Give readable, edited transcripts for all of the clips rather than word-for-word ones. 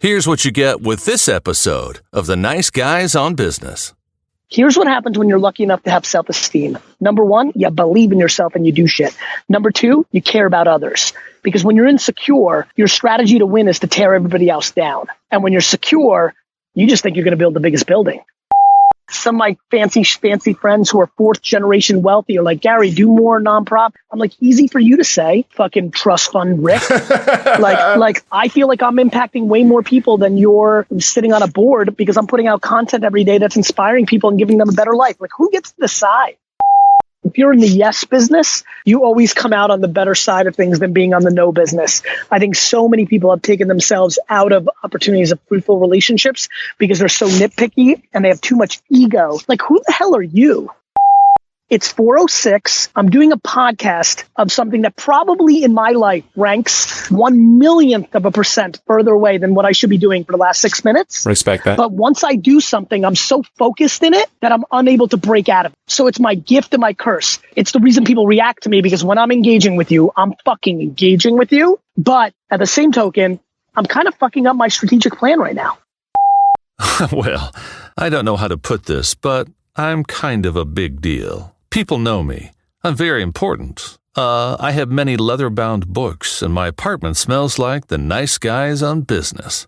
Here's what you get with this episode of The Nice Guys on Business. Here's what happens when you're lucky enough to have self-esteem. Number one, you believe in yourself and you do shit. Number two, you care about others. Because when you're insecure, your strategy to win is to tear everybody else down. And when you're secure, you just think you're going to build the biggest building. Some of my fancy friends who are fourth generation wealthy are like, Gary, do more nonprofit. I'm like, easy for you to say, fucking trust fund Rick. like I feel like I'm impacting way more people than you're sitting on a board because I'm putting out content every day that's inspiring people and giving them a better life. Like, who gets to decide? If you're in the yes business, you always come out on the better side of things than being on the no business. I think so many people have taken themselves out of opportunities of fruitful relationships because they're so nitpicky and they have too much ego. Like, who the hell are you? It's 4:06. I'm doing a podcast of something that probably in my life ranks 1/1,000,000% further away than what I should be doing for the last 6 minutes. Respect that. But once I do something, I'm so focused in it that I'm unable to break out of it. So it's my gift and my curse. It's the reason people react to me because when I'm engaging with you, I'm fucking engaging with you. But at the same token, I'm kind of fucking up my strategic plan right now. Well, I don't know how to put this, but I'm kind of a big deal. People know me. I'm very important. I have many leather-bound books, and my apartment smells like the nice guys on business.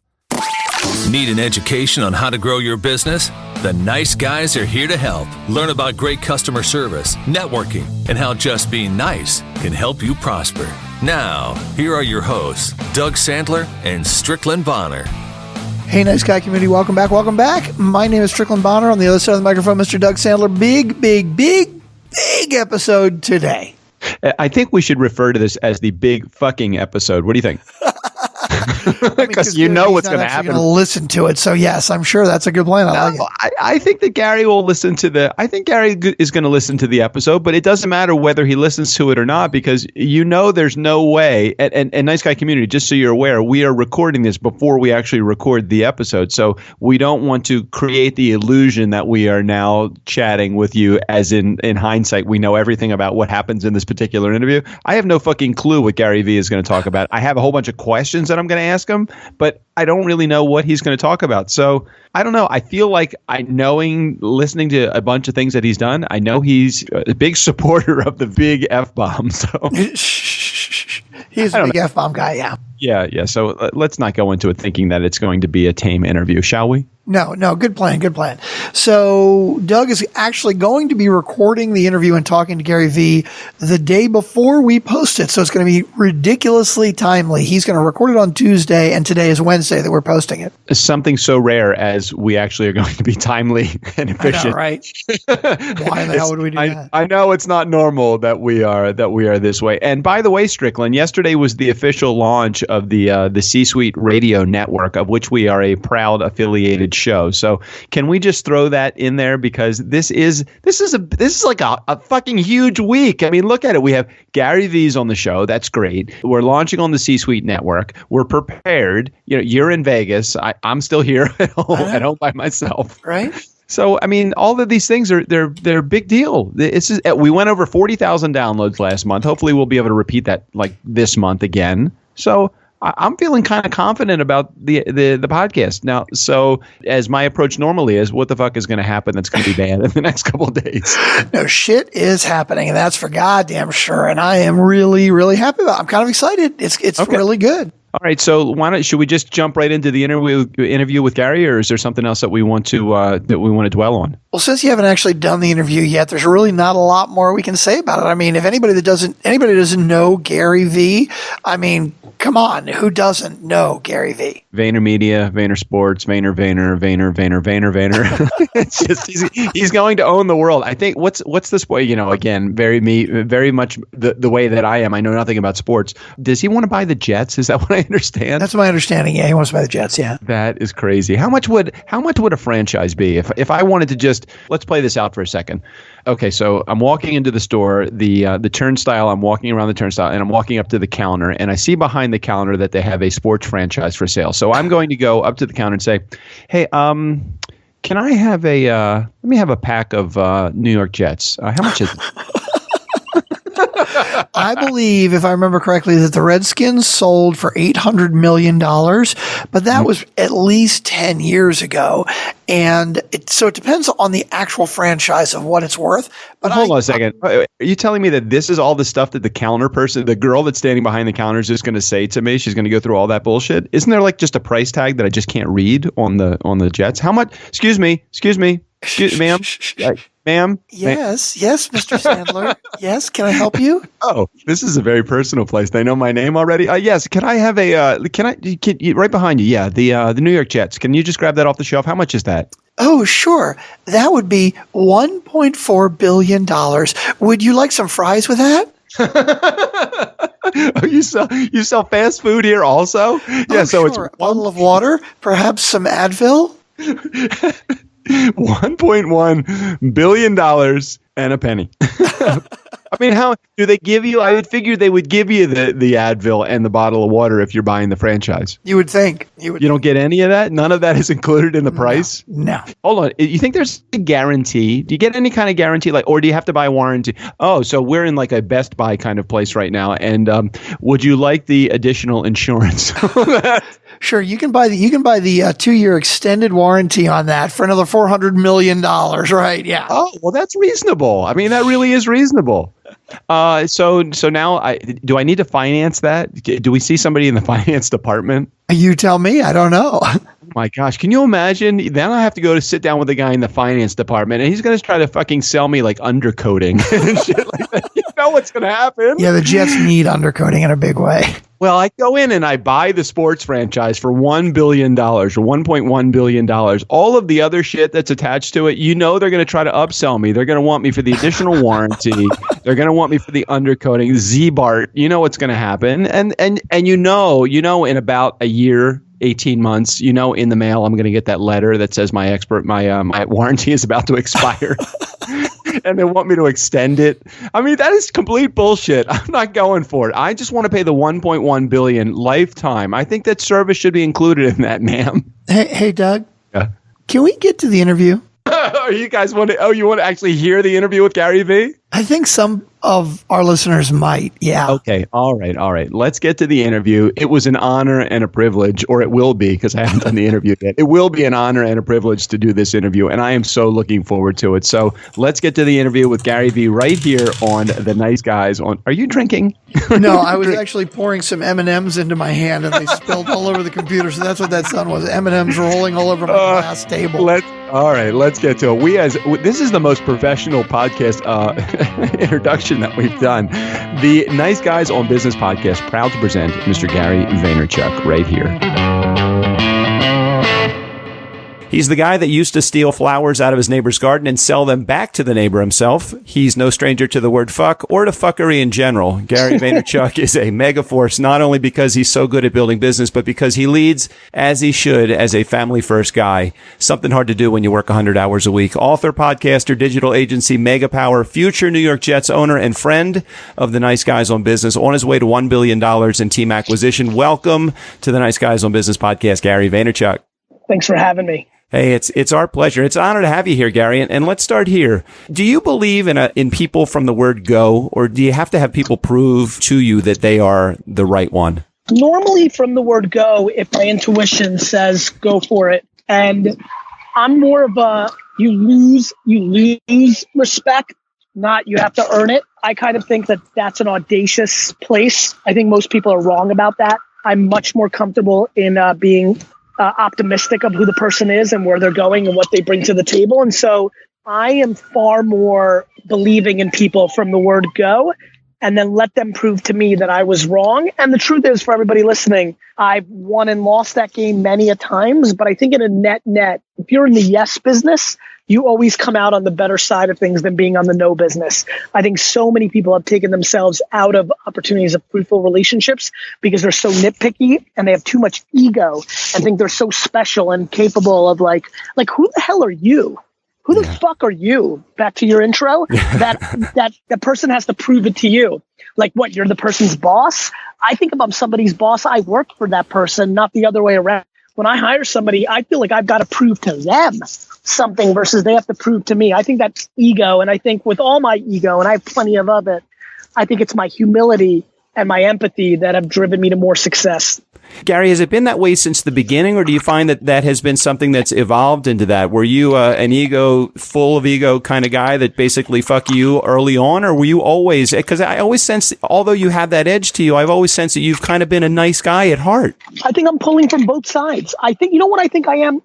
Need an education on how to grow your business? The nice guys are here to help. Learn about great customer service, networking, and how just being nice can help you prosper. Now, here are your hosts, Doug Sandler and Strickland Bonner. Hey, nice guy community. Welcome back. Welcome back. My name is Strickland Bonner. On the other side of the microphone, Mr. Doug Sandler. Big episode today. I think we should refer to this as the big fucking episode. What do you think? Because you know what's going to happen. Going to listen to it, so yes, I'm sure that's a good plan. I like it. I think that Gary will listen to the. I think Gary is going to listen to the episode, but it doesn't matter whether he listens to it or not because you know there's no way. And nice guy community, just so you're aware, we are recording this before we actually record the episode, so we don't want to create the illusion that we are now chatting with you. As in hindsight, we know everything about what happens in this particular interview. I have no fucking clue what Gary V is going to talk about. I have a whole bunch of questions that I'm going to ask him, but I don't really know what he's going to talk about. So I don't know. I feel like listening to a bunch of things that he's done, I know he's a big supporter of the big F-bomb. So he's a big F-bomb guy, yeah. Yeah. So let's not go into it thinking that it's going to be a tame interview, shall we? No. Good plan. So Doug is actually going to be recording the interview and talking to Gary V the day before we post it. So it's going to be ridiculously timely. He's going to record it on Tuesday, and today is Wednesday that we're posting it. Something so rare as we actually are going to be timely and efficient. I know, right? Why in the hell would we do that? I know it's not normal that we are this way. And by the way, Strickland, yesterday was the official launch of the C-Suite Radio Network, of which we are a proud affiliated show. So can we just throw that in there because this is like a fucking huge week. I mean, look at it. We have Gary V's on the show. That's great. We're launching on the C-Suite Network. We're prepared. You know, you're in Vegas. I'm still here at home by myself. Right. So, I mean, all of these things they're a big deal. We went over 40,000 downloads last month. Hopefully we'll be able to repeat that like this month again. So I'm feeling kind of confident about the podcast now. So as my approach normally is, what the fuck is going to happen that's going to be bad in the next couple of days? No, shit is happening, and that's for goddamn sure. And I am really, really happy about it. I'm kind of excited. It's okay. Really good. All right, so should we just jump right into the interview with Gary, or is there something else that we want to dwell on? Well, since you haven't actually done the interview yet, there's really not a lot more we can say about it. I mean, if anybody doesn't know Gary V, I mean, come on, who doesn't know Gary V? VaynerMedia, VaynerSports, Vayner. It's just he's going to own the world. I think what's the sport? You know, again, very much the way that I am. I know nothing about sports. Does he want to buy the Jets? Is that what I understand? That's my understanding. Yeah, he wants to buy the Jets. Yeah, that is crazy. How much would a franchise be if I wanted to just let's play this out for a second? Okay, so I'm walking into the store, the turnstile. I'm walking around the turnstile, and I'm walking up to the counter, and I see behind the counter that they have a sports franchise for sale. So I'm going to go up to the counter and say, "Hey, can I have let me have a pack of New York Jets? How much is it?" I believe, if I remember correctly, that the Redskins sold for $800 million, but that was at least 10 years ago. And so it depends on the actual franchise of what it's worth. But hold on a second. Are you telling me that this is all the stuff that the counter person, the girl that's standing behind the counter is just going to say to me? She's going to go through all that bullshit? Isn't there like just a price tag that I just can't read on the Jets? How much? Excuse me, ma'am. Ma'am? Yes, Mr. Sandler. Yes, can I help you? Oh, this is a very personal place. They know my name already. Yes, can I have right behind you? Yeah, the New York Jets. Can you just grab that off the shelf? How much is that? Oh, sure. That would be $1.4 billion. Would you like some fries with that? Oh, you sell fast food here also? Yeah, so sure. It's a bottle of water, perhaps some Advil. $1.1 billion and a penny. I mean, how do they give you? I would figure they would give you the Advil and the bottle of water if you're buying the franchise. You would think. You don't get any of that? None of that is included in the price? No. Hold on. You think there's a guarantee? Do you get any kind of guarantee? Or do you have to buy a warranty? Oh, so we're in like a Best Buy kind of place right now. And would you like the additional insurance? Sure, you can buy the 2-year extended warranty on that for another $400 million, right? Yeah. Oh, well, that's reasonable. I mean, that really is reasonable. So now do I need to finance that? Do we see somebody in the finance department? You tell me. I don't know. Oh my gosh. Can you imagine? Then I have to go to sit down with the guy in the finance department and he's going to try to fucking sell me like undercoating and shit like that. You know what's going to happen? Yeah, the Jets need undercoating in a big way. Well, I go in and I buy the sports franchise for $1 billion or $1.1 billion. All of the other shit that's attached to it, they're going to try to upsell me. They're going to want me for the additional warranty. They're going to want me for the undercoating, Z-BART. You know what's going to happen. And in about a year, 18 months, in the mail, I'm going to get that letter that says my warranty is about to expire. And they want me to extend it. I mean, that is complete bullshit. I'm not going for it. I just want to pay the $1.1 billion lifetime. I think that service should be included in that, ma'am. Hey, Doug. Yeah. Can we get to the interview? You guys want to actually hear the interview with Gary V? I think some of our listeners might. Yeah. Okay. All right. Let's get to the interview. It was an honor and a privilege, or it will be because I haven't done the interview yet. It will be an honor and a privilege to do this interview, and I am so looking forward to it. So let's get to the interview with Gary V right here on The Nice Guys. Are you drinking? No, I was actually pouring some M&Ms into my hand, and they spilled all over the computer. So that's what that sound was. M&Ms rolling all over my glass table. All right, let's get to it. This is the most professional podcast introduction that we've done. The Nice Guys on Business podcast, proud to present Mr. Gary Vaynerchuk right here. He's the guy that used to steal flowers out of his neighbor's garden and sell them back to the neighbor himself. He's no stranger to the word fuck or to fuckery in general. Gary Vaynerchuk is a megaforce, not only because he's so good at building business, but because he leads as he should as a family-first guy. Something hard to do when you work 100 hours a week. Author, podcaster, digital agency, Mega Power, future New York Jets owner, and friend of the Nice Guys on Business, on his way to $1 billion in team acquisition. Welcome to the Nice Guys on Business podcast, Gary Vaynerchuk. Thanks for having me. Hey, it's our pleasure. It's an honor to have you here, Gary. And let's start here. Do you believe in people from the word go, or do you have to have people prove to you that they are the right one? Normally from the word go, if my intuition says go for it, and I'm more of a you lose respect, not you have to earn it. I kind of think that that's an audacious place. I think most people are wrong about that. I'm much more comfortable in being optimistic of who the person is and where they're going and what they bring to the table. And so I am far more believing in people from the word go, and then let them prove to me that I was wrong. And the truth is, for everybody listening, I've won and lost that game many a times, but I think in a net, if you're in the yes business, you always come out on the better side of things than being on the no business. I think so many people have taken themselves out of opportunities of fruitful relationships because they're so nitpicky and they have too much ego and think they're so special and capable of like who the hell are you? Who the fuck are you? Back to your intro, that person has to prove it to you. Like what, you're the person's boss? I think if I'm somebody's boss, I work for that person, not the other way around. When I hire somebody, I feel like I've got to prove to them something versus they have to prove to me. I think that's ego. And I think with all my ego, and I have plenty of it, I think it's my humility and my empathy that have driven me to more success. Gary, has it been that way since the beginning, or do you find that that has been something that's evolved into that? Were you an full of ego kind of guy that basically fuck you early on, or were you always, because I always sense, although you have that edge to you, I've always sensed that you've kind of been a nice guy at heart. I think I'm pulling from both sides. I think, you know what I think I am?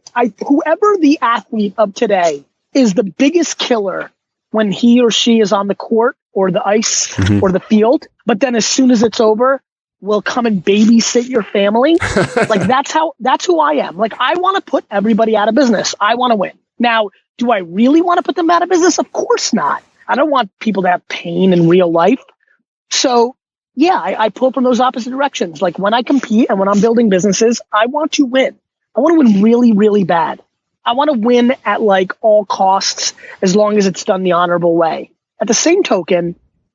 Whoever the athlete of today is the biggest killer when he or she is on the court or the ice or the field, but then as soon as it's over, will come and babysit your family. Like that's who I am. Like I want to put everybody out of business. I want to win. Now, do I really want to put them out of business? Of course not. I don't want people to have pain in real life. So yeah, I pull from those opposite directions. Like when I compete and when I'm building businesses, I want to win. I want to win really, really bad. I want to win at like all costs as long as it's done the honorable way. At the same token,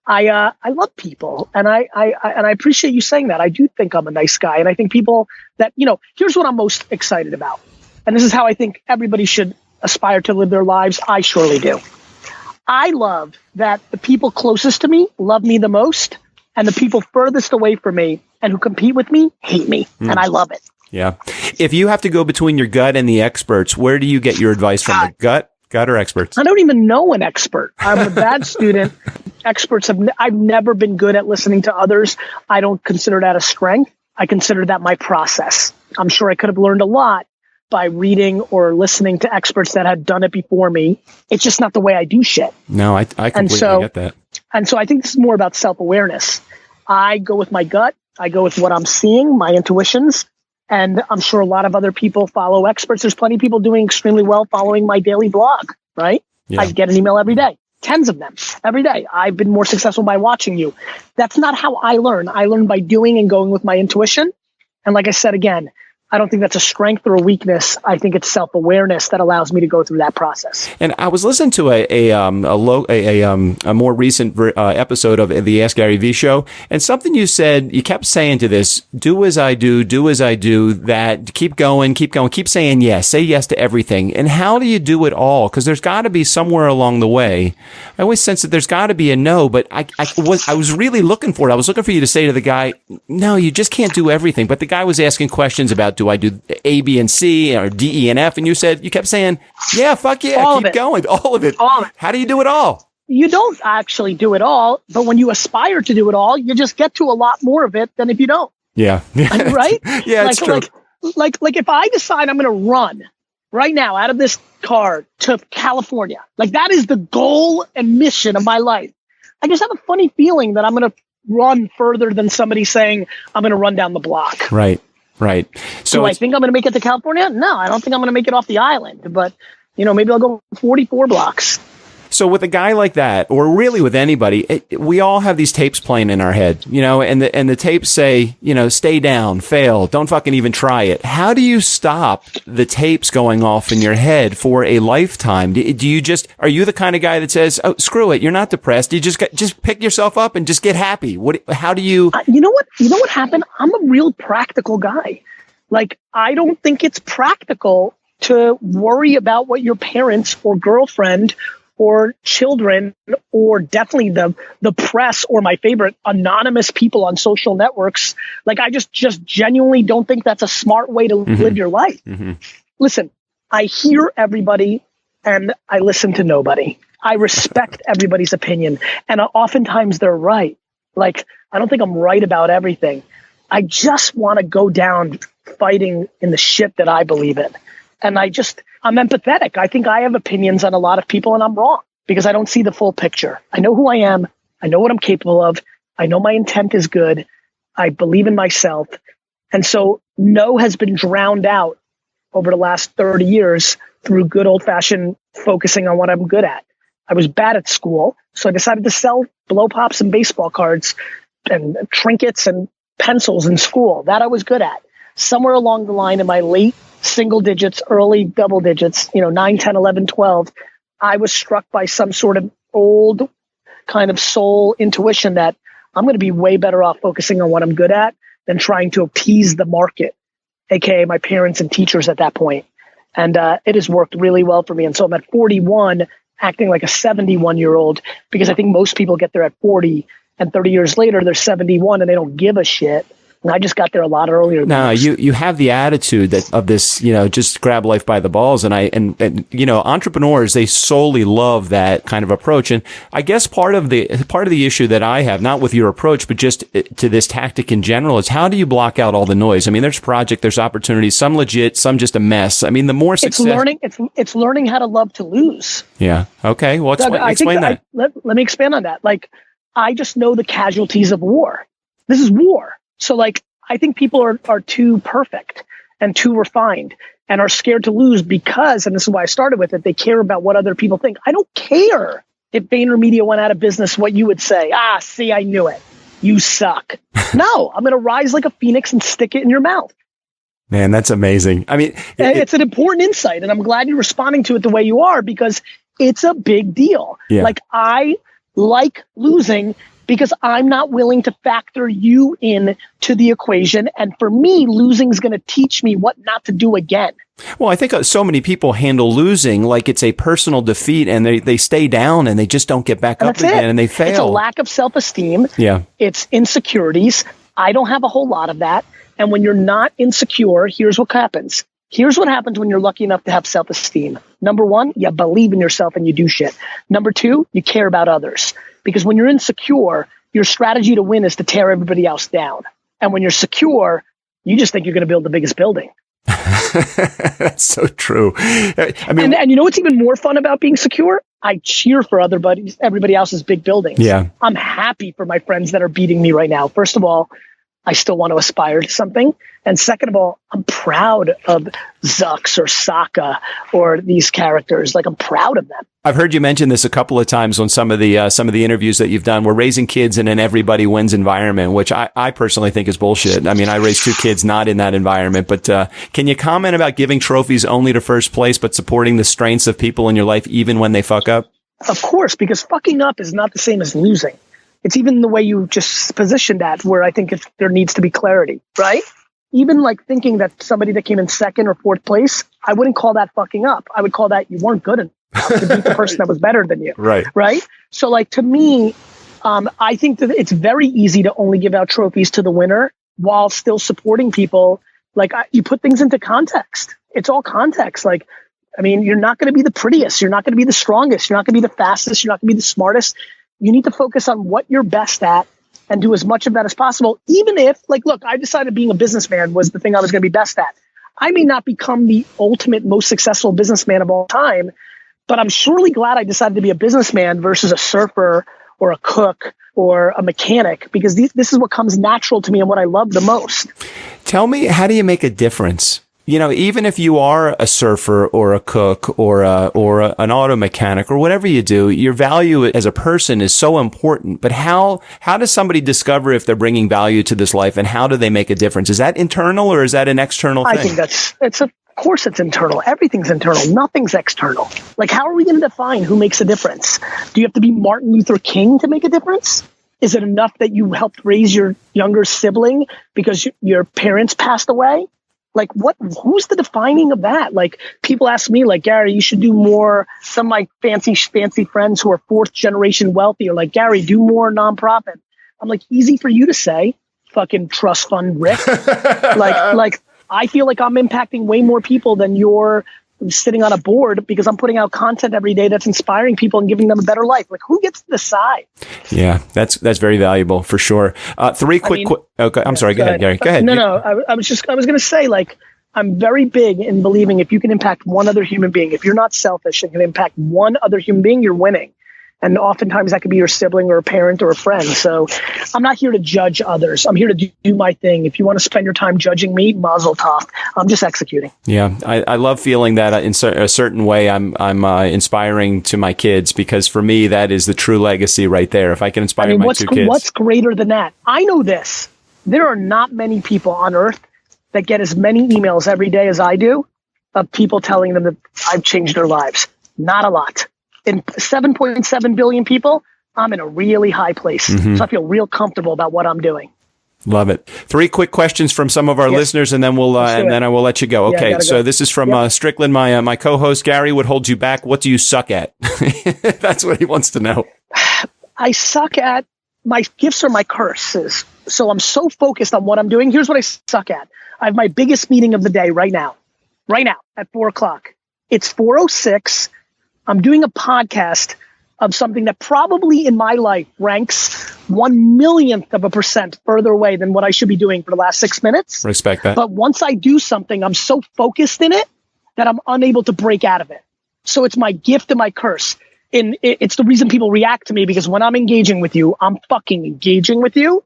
I love people, and I appreciate you saying that. I do think I'm a nice guy, and I think people that, here's what I'm most excited about, and this is how I think everybody should aspire to live their lives. I surely do. I love that the people closest to me love me the most, and the people furthest away from me and who compete with me hate me, and I love it. Yeah. If you have to go between your gut and the experts, where do you get your advice from? The gut or experts? I don't even know an expert. I'm a bad student. Experts I've never been good at listening to others. I don't consider that a strength. I consider that my process. I'm sure I could have learned a lot by reading or listening to experts that had done it before me. It's just not the way I do shit. No, I completely get that. And so I think this is more about self-awareness. I go with my gut. I go with what I'm seeing, my intuitions. And I'm sure a lot of other people follow experts. There's plenty of people doing extremely well following my daily blog, right? Yeah. I get an email every day, tens of them every day. I've been more successful by watching you. That's not how I learn. I learn by doing and going with my intuition. And like I said, again, I don't think that's a strength or a weakness. I think it's self-awareness that allows me to go through that process. And I was listening to a more recent episode of the Ask Gary V show, and something you said, you kept saying to this, do as I do, that keep going, keep saying yes, say yes to everything. And how do you do it all? Because there's got to be somewhere along the way. I always sense that there's got to be a no, but I was really looking for it. I was looking for you to say to the guy, no, you just can't do everything. But the guy was asking questions about, do I do A, B, and C, or D, E, and F? And you kept saying, yeah, fuck yeah, keep going. All of it. How do you do it all? You don't actually do it all, but when you aspire to do it all, you just get to a lot more of it than if you don't. Yeah. Right? Yeah, it's true. Like if I decide I'm going to run right now out of this car to California, like that is the goal and mission of my life. I just have a funny feeling that I'm going to run further than somebody saying I'm going to run down the block. Right. So do I think I'm going to make it to California? No, I don't think I'm going to make it off the island, but maybe I'll go 44 blocks. So with a guy like that, or really with anybody, we all have these tapes playing in our head, and the tapes say, stay down, fail, don't fucking even try it. How do you stop the tapes going off in your head for a lifetime? Are you the kind of guy that says, oh, screw it, you're not depressed, you just pick yourself up and just get happy? How do you? You know what happened? I'm a real practical guy. Like, I don't think it's practical to worry about what your parents or girlfriend or children, or definitely the press, or my favorite, anonymous people on social networks. Like, I just genuinely don't think that's a smart way to live your life. Mm-hmm. Listen, I hear everybody and I listen to nobody. I respect everybody's opinion, and oftentimes they're right. Like, I don't think I'm right about everything. I just want to go down fighting in the shit that I believe in. And I'm empathetic. I think I have opinions on a lot of people, and I'm wrong because I don't see the full picture. I know who I am. I know what I'm capable of. I know my intent is good. I believe in myself. And so no has been drowned out over the last 30 years through good old fashioned focusing on what I'm good at. I was bad at school, so I decided to sell blow pops and baseball cards and trinkets and pencils in school. That I was good at. Somewhere along the line in my late single digits, early double digits, 9, 10, 11, 12, I was struck by some sort of old kind of soul intuition that I'm going to be way better off focusing on what I'm good at than trying to appease the market, aka my parents and teachers at that point. And it has worked really well for me. And so I'm at 41 acting like a 71-year-old because I think most people get there at 40 And 30 years later, they're 71 and they don't give a shit. And I just got there a lot earlier. No, you have the attitude of this, just grab life by the balls. And entrepreneurs, they solely love that kind of approach. And I guess part of the issue that I have, not with your approach, but just to this tactic in general, is how do you block out all the noise? I mean, there's there's opportunities, some legit, some just a mess. I mean, the more success. It's learning how to love to lose. Yeah. Okay. Well, explain that. Let me expand on that. Like, I just know the casualties of war. This is war. So I think people are too perfect and too refined and are scared to lose because, and this is why I started with it, they care about what other people think. I don't care if VaynerMedia went out of business, what you would say. See, I knew it. You suck. No, I'm going to rise like a phoenix and stick it in your mouth. Man, that's amazing. I mean, it's an important insight, and I'm glad you're responding to it the way you are because it's a big deal. Yeah. Like, I like losing because I'm not willing to factor you in to the equation. And for me, losing is going to teach me what not to do again. Well, I think so many people handle losing like it's a personal defeat and they stay down and they just don't get back up again and they fail. It's a lack of self-esteem. Yeah. It's insecurities. I don't have a whole lot of that. And when you're not insecure, here's what happens. Here's what happens when you're lucky enough to have self-esteem. Number one, you believe in yourself and you do shit. Number two, you care about others. Because when you're insecure, your strategy to win is to tear everybody else down. And when you're secure, you just think you're going to build the biggest building. That's so true. I mean, and you know what's even more fun about being secure? I cheer for everybody else's big buildings. Yeah. I'm happy for my friends that are beating me right now. First of all, I still want to aspire to something. And second of all, I'm proud of Zucks or Saka or these characters. Like, I'm proud of them. I've heard you mention this a couple of times on some of the interviews that you've done. We're raising kids in an everybody wins environment, which I personally think is bullshit. I mean, I raised 2 kids not in that environment. But can you comment about giving trophies only to first place, but supporting the strengths of people in your life even when they fuck up? Of course, because fucking up is not the same as losing. It's even the way you just positioned that where I think there needs to be clarity, right? Even like thinking that somebody that came in second or fourth place, I wouldn't call that fucking up. I would call that you weren't good enough to beat the person that was better than you. Right. Right. So like, to me, I think that it's very easy to only give out trophies to the winner while still supporting people. Like, you put things into context. It's all context. Like, I mean, you're not going to be the prettiest. You're not going to be the strongest. You're not going to be the fastest. You're not going to be the smartest. You need to focus on what you're best at and do as much of that as possible. Even if, like, look, I decided being a businessman was the thing I was going to be best at. I may not become the ultimate, most successful businessman of all time, but I'm surely glad I decided to be a businessman versus a surfer or a cook or a mechanic, because this is what comes natural to me and what I love the most. Tell me, how do you make a difference? You know, even if you are a surfer or a cook or an auto mechanic or whatever you do, your value as a person is so important. But how does somebody discover if they're bringing value to this life, and how do they make a difference? Is that internal or is that an external thing? I think of course it's internal. Everything's internal. Nothing's external. Like, how are we going to define who makes a difference? Do you have to be Martin Luther King to make a difference? Is it enough that you helped raise your younger sibling because your parents passed away? Like, who's the defining of that? Like, people ask me, like, Gary, you should do more. Some of my fancy friends who are 4th generation wealthy are like, Gary, do more nonprofit. I'm like, easy for you to say, fucking trust fund Rick. like, I feel like I'm impacting way more people than you're sitting on a board, because I'm putting out content every day that's inspiring people and giving them a better life. Like, who gets to decide? Yeah, that's very valuable for sure. 3 quick. Okay, I'm sorry. Go ahead, Gary. Go ahead. No. I was going to say, like, I'm very big in believing if you can impact one other human being, if you're not selfish and can impact one other human being, you're winning. And oftentimes that could be your sibling or a parent or a friend. So I'm not here to judge others. I'm here to do my thing. If you want to spend your time judging me, mazel tov. I'm just executing. Yeah, I love feeling that in a certain way I'm inspiring to my kids, because for me, that is the true legacy right there. If I can inspire my 2 kids. What's greater than that? I know this. There are not many people on earth that get as many emails every day as I do of people telling them that I've changed their lives. Not a lot. In 7.7 billion people, I'm in a really high place. So I feel real comfortable about what I'm doing. Love it. 3 quick questions from some of our listeners, and then then I will let you go. Okay, so this is from Strickland, my co-host. Gary, what holds you back? What do you suck at? That's what he wants to know. I suck at my gifts are my curses. So I'm so focused on what I'm doing. Here's what I suck at. I have my biggest meeting of the day right now at 4:00. It's 4:06. I'm doing a podcast of something that probably in my life ranks 1/1,000,000% further away than what I should be doing for the last 6 minutes. Respect that. But once I do something, I'm so focused in it that I'm unable to break out of it. So it's my gift and my curse. And it's the reason people react to me, because when I'm engaging with you, I'm fucking engaging with you.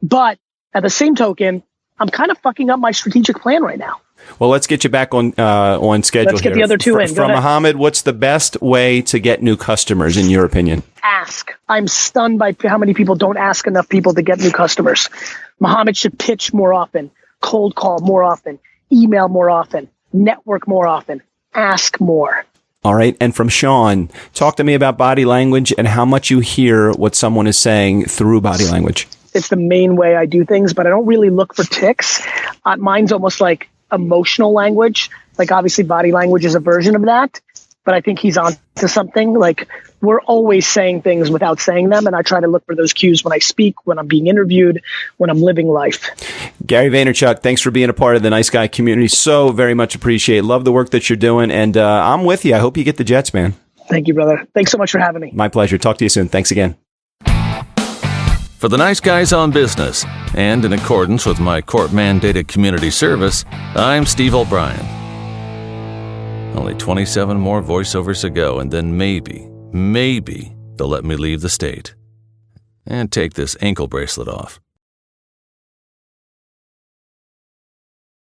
But at the same token, I'm kind of fucking up my strategic plan right now. Well, let's get you back on schedule. Let's get here. the other two in. From Mohammed, what's the best way to get new customers, in your opinion? Ask. I'm stunned by how many people don't ask enough people to get new customers. Mohammed should pitch more often, cold call more often, email more often, network more often, ask more. All right. And from Sean, talk to me about body language and how much you hear what someone is saying through body language. It's the main way I do things, but I don't really look for tics. Mine's almost like emotional language. Like obviously body language is a version of that, but I think he's on to something. Like we're always saying things without saying them. And I try to look for those cues when I speak, when I'm being interviewed, when I'm living life. Gary Vaynerchuk, thanks for being a part of the Nice Guy community. So very much appreciate. Love the work that you're doing. And I'm with you. I hope you get the Jets, man. Thank you, brother. Thanks so much for having me. My pleasure. Talk to you soon. Thanks again. For the Nice Guys on Business, and in accordance with my court-mandated community service, I'm Steve O'Brien. Only 27 more voiceovers to go, and then maybe they'll let me leave the state and take this ankle bracelet off.